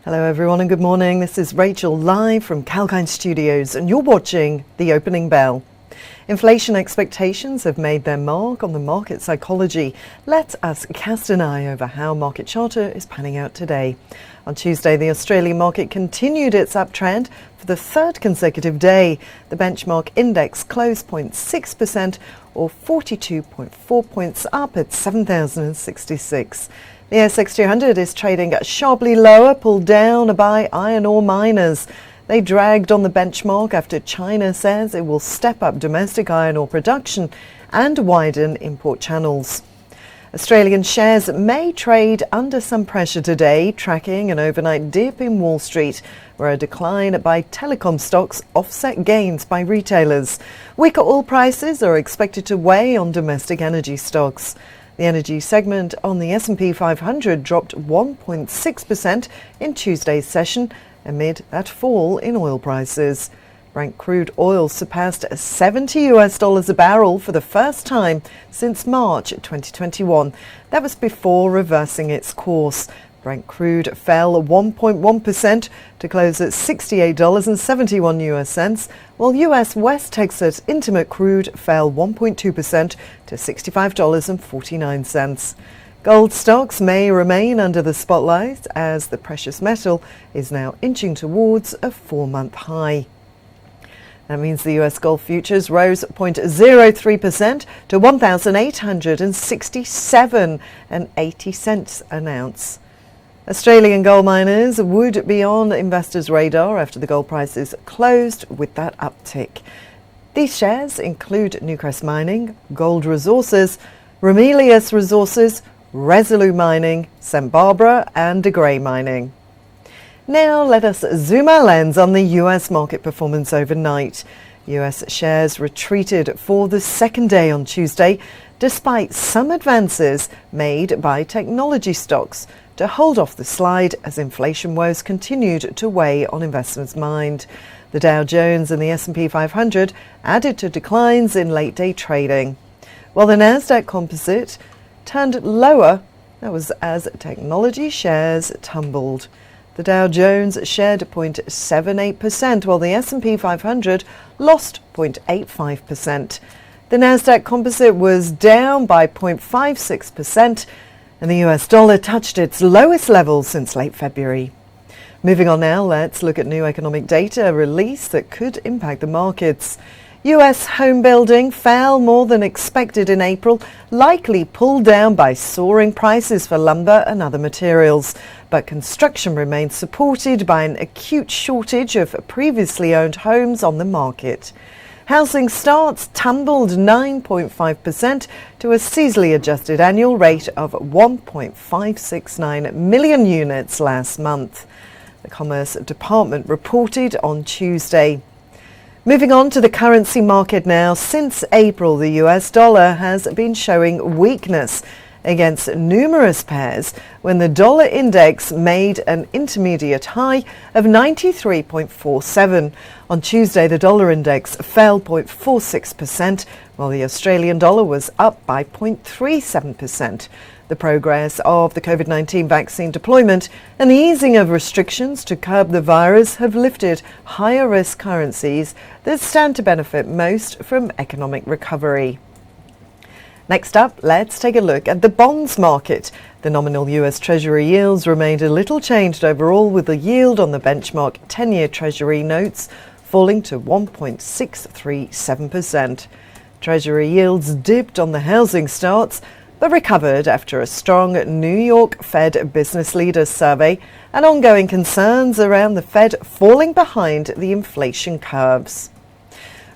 Hello everyone and good morning. This is Rachel live from 𝐊𝐚𝐥𝐤𝐢𝐧𝐞 Studios and you're watching The Opening Bell. Inflation expectations have made their mark on the market psychology. Let us cast an eye over how market charter is panning out today. On Tuesday, the Australian market continued its uptrend for the third consecutive day. The benchmark index closed 0.6% or 42.4 points up at 7,066. The ASX 200 is trading sharply lower, pulled down by iron ore miners. They dragged on the benchmark after China says it will step up domestic iron ore production and widen import channels. Australian shares may trade under some pressure today, tracking an overnight dip in Wall Street, where a decline by telecom stocks offset gains by retailers. Weaker oil prices are expected to weigh on domestic energy stocks. The energy segment on the S&P 500 dropped 1.6% in Tuesday's session amid that fall in oil prices. Brent crude oil surpassed $70 a barrel for the first time since March 2021. That was before reversing its course. Brent crude fell 1.1% to close at $68.71, while US West Texas Intermediate crude fell 1.2% to $65.49. Gold stocks may remain under the spotlight as the precious metal is now inching towards a 4-month high. That means the US gold futures rose 0.03% to $1,867.80 an ounce. Australian gold miners would be on investors' radar after the gold prices closed with that uptick. These shares include Newcrest Mining, Gold Resources, Ramelius Resources, Resolute Mining, St Barbara and De Grey Mining. Now let us zoom our lens on the US market performance overnight. US shares retreated for the second day on Tuesday, despite some advances made by technology stocks to hold off the slide as inflation woes continued to weigh on investors' mind. The Dow Jones and the S&P 500 added to declines in late-day trading, while the Nasdaq Composite turned lower. That was as technology shares tumbled. The Dow Jones shared 0.78%, while the S&P 500 lost 0.85%. The Nasdaq Composite was down by 0.56%, and the US dollar touched its lowest level since late February. Moving on now, let's look at new economic data released that could impact the markets. US home building fell more than expected in April, likely pulled down by soaring prices for lumber and other materials. But construction remains supported by an acute shortage of previously owned homes on the market. Housing starts tumbled 9.5% to a seasonally adjusted annual rate of 1.569 million units last month, the Commerce Department reported on Tuesday. Moving on to the currency market now. Since April, the US dollar has been showing weakness against numerous pairs when the dollar index made an intermediate high of 93.47. On Tuesday, the dollar index fell 0.46%, while the Australian dollar was up by 0.37%. The progress of the COVID-19 vaccine deployment and the easing of restrictions to curb the virus have lifted higher risk currencies that stand to benefit most from economic recovery. Next up, let's take a look at the bonds market. The nominal US Treasury yields remained a little changed overall, with the yield on the benchmark 10-year Treasury notes falling to 1.637%. Treasury yields dipped on the housing starts, but recovered after a strong New York Fed business leaders survey and ongoing concerns around the Fed falling behind the inflation curves.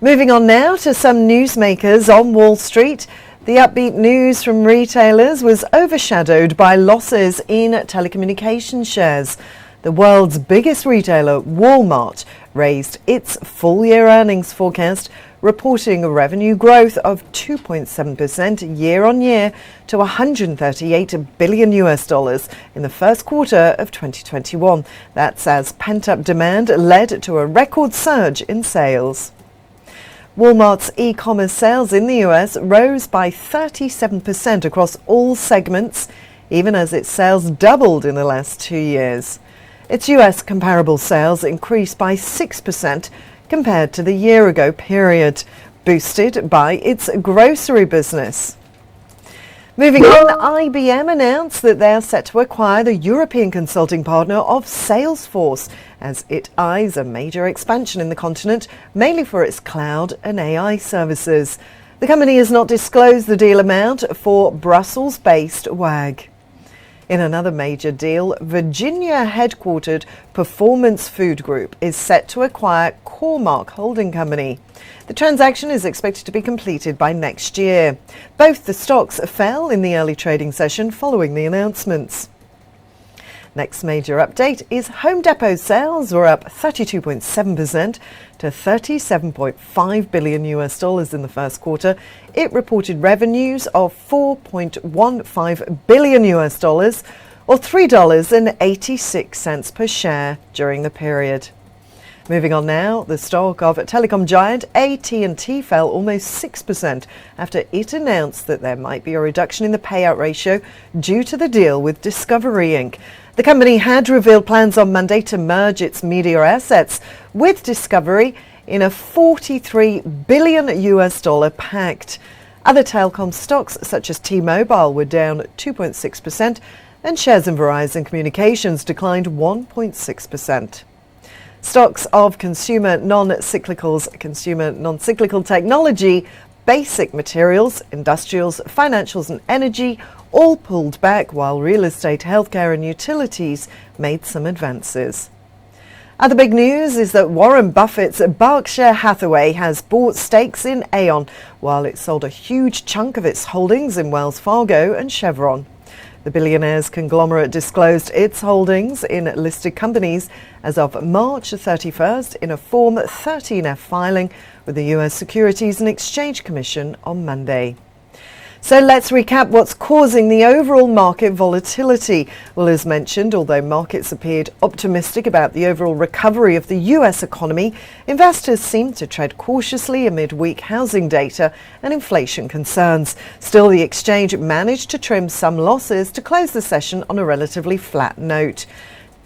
Moving on now to some newsmakers on Wall Street. The upbeat news from retailers was overshadowed by losses in telecommunications shares. The world's biggest retailer, Walmart, raised its full-year earnings forecast, reporting a revenue growth of 2.7% year-on-year to $138 billion in the first quarter of 2021. That's as pent-up demand led to a record surge in sales. Walmart's e-commerce sales in the US rose by 37% across all segments, even as its sales doubled in the last 2 years. Its US comparable sales increased by 6% compared to the year-ago period, boosted by its grocery business. Moving on, IBM announced that they are set to acquire the European consulting partner of Salesforce as it eyes a major expansion in the continent, mainly for its cloud and AI services. The company has not disclosed the deal amount for Brussels-based WAG. In another major deal, Virginia-headquartered Performance Food Group is set to acquire Core-Mark Holding Company. The transaction is expected to be completed by next year. Both the stocks fell in the early trading session following the announcements. Next major update is Home Depot sales were up 32.7% to $37.5 billion in the first quarter. It reported revenues of $4.15 billion or $3.86 per share during the period. Moving on now, the stock of telecom giant AT&T fell almost 6% after it announced that there might be a reduction in the payout ratio due to the deal with Discovery Inc. The company had revealed plans on Monday to merge its media assets with Discovery in a $43 billion pact. Other telecom stocks such as T-Mobile were down 2.6% and shares in Verizon Communications declined 1.6%. Stocks of consumer non-cyclical technology, basic materials, industrials, financials and energy all pulled back, while real estate, healthcare and utilities made some advances. Other big news is that Warren Buffett's Berkshire Hathaway has bought stakes in Aon, while it sold a huge chunk of its holdings in Wells Fargo and Chevron. The billionaire's conglomerate disclosed its holdings in listed companies as of March 31st in a Form 13F filing with the US Securities and Exchange Commission on Monday. So let's recap what's causing the overall market volatility. Well, as mentioned, although markets appeared optimistic about the overall recovery of the US economy, investors seemed to tread cautiously amid weak housing data and inflation concerns. Still, the exchange managed to trim some losses to close the session on a relatively flat note.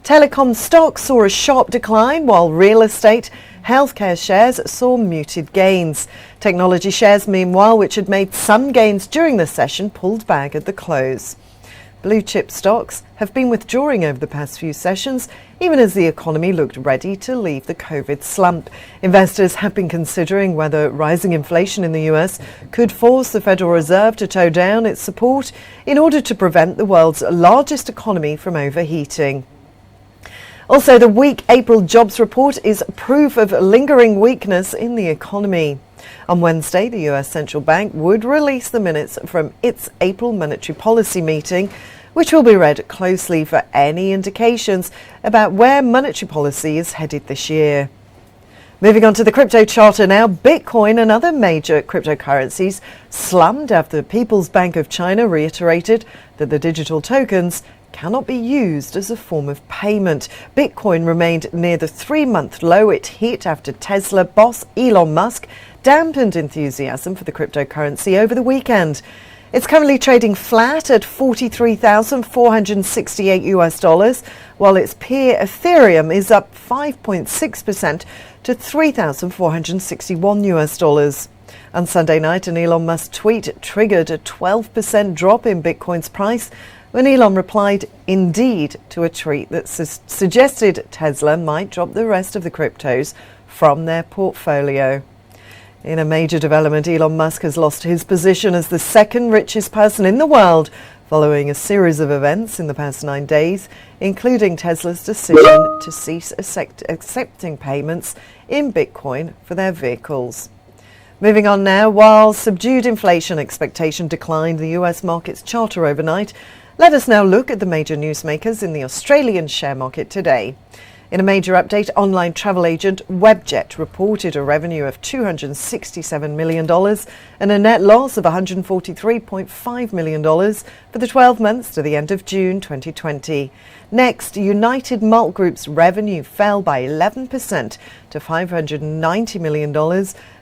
Telecom stocks saw a sharp decline, while real estate, healthcare shares saw muted gains. Technology shares, meanwhile, which had made some gains during the session, pulled back at the close. Blue chip stocks have been withdrawing over the past few sessions, even as the economy looked ready to leave the COVID slump. Investors have been considering whether rising inflation in the US could force the Federal Reserve to toe down its support in order to prevent the world's largest economy from overheating. Also, the weak April jobs report is proof of lingering weakness in the economy. On Wednesday, the US Central Bank would release the minutes from its April monetary policy meeting, which will be read closely for any indications about where monetary policy is headed this year. Moving on to the crypto charter now, Bitcoin and other major cryptocurrencies slumped after the People's Bank of China reiterated that the digital tokens cannot be used as a form of payment. Bitcoin remained near the 3-month low it hit after Tesla boss Elon Musk dampened enthusiasm for the cryptocurrency over the weekend. It's currently trading flat at $43,468, while its peer Ethereum is up 5.6% to $3,461. On Sunday night, an Elon Musk tweet triggered a 12% drop in Bitcoin's price when Elon replied, "Indeed," to a tweet that suggested Tesla might drop the rest of the cryptos from their portfolio. In a major development, Elon Musk has lost his position as the second richest person in the world following a series of events in the past 9 days, including Tesla's decision to cease accepting payments in Bitcoin for their vehicles. Moving on now, while subdued inflation expectation declined the US market's charter overnight, let us now look at the major newsmakers in the Australian share market today. In a major update, online travel agent Webjet reported a revenue of $267 million and a net loss of $143.5 million for the 12 months to the end of June 2020. Next, United Malt Group's revenue fell by 11% to $590 million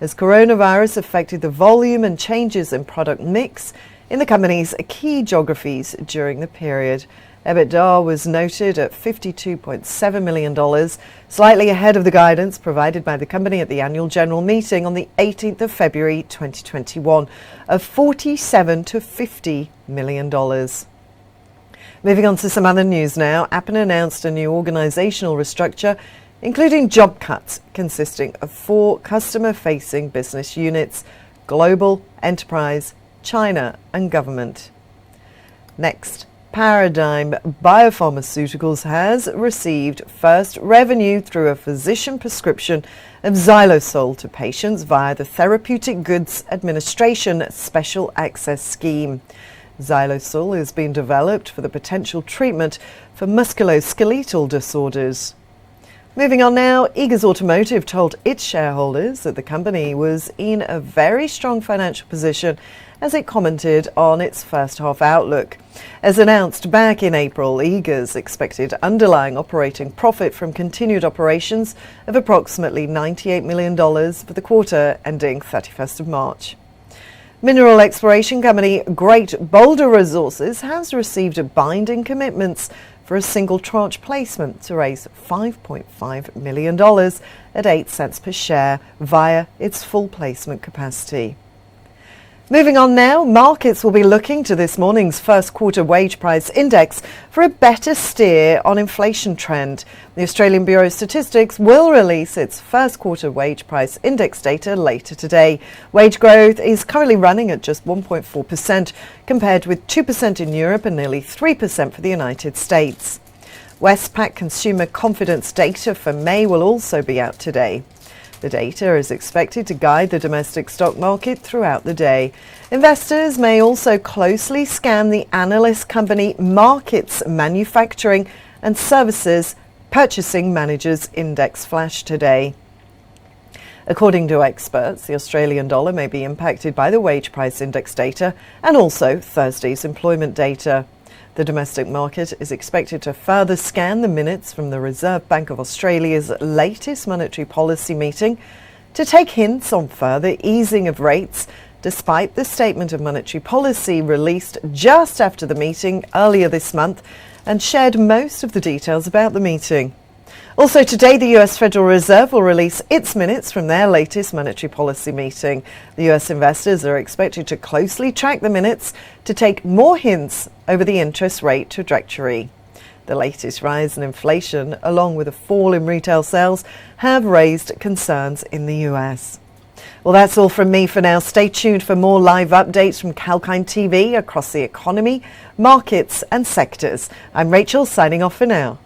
as coronavirus affected the volume and changes in product mix in the company's key geographies during the period. EBITDA was noted at $52.7 million, slightly ahead of the guidance provided by the company at the annual general meeting on the 18th of February 2021 of $47 to $50 million. Moving on to some other news now, Appen announced a new organisational restructure, including job cuts consisting of 4 customer-facing business units: Global, Enterprise, China and Government. Next, Paradigm Biopharmaceuticals has received first revenue through a physician prescription of xylosol to patients via the Therapeutic Goods Administration Special Access Scheme. Xylosol is being developed for the potential treatment for musculoskeletal disorders. Moving on now, Eagers Automotive told its shareholders that the company was in a very strong financial position as it commented on its first half outlook. As announced back in April, Eagers expected underlying operating profit from continued operations of approximately $98 million for the quarter ending 31st of March. Mineral exploration company Great Boulder Resources has received binding commitments for a single tranche placement to raise $5.5 million at 8 cents per share via its full placement capacity. Moving on now, markets will be looking to this morning's first quarter wage price index for a better steer on inflation trend. The Australian Bureau of Statistics will release its first quarter wage price index data later today. Wage growth is currently running at just 1.4%, compared with 2% in Europe and nearly 3% for the United States. Westpac consumer confidence data for May will also be out today. The data is expected to guide the domestic stock market throughout the day. Investors may also closely scan the analyst company Markets Manufacturing and Services Purchasing Managers Index flash today. According to experts, the Australian dollar may be impacted by the wage price index data and also Thursday's employment data. The domestic market is expected to further scan the minutes from the Reserve Bank of Australia's latest monetary policy meeting to take hints on further easing of rates, despite the statement of monetary policy released just after the meeting earlier this month and shared most of the details about the meeting. Also today, the US Federal Reserve will release its minutes from their latest monetary policy meeting. The US investors are expected to closely track the minutes to take more hints over the interest rate trajectory. The latest rise in inflation, along with a fall in retail sales, have raised concerns in the US. Well, that's all from me for now. Stay tuned for more live updates from Kalkine TV across the economy, markets and sectors. I'm Rachel, signing off for now.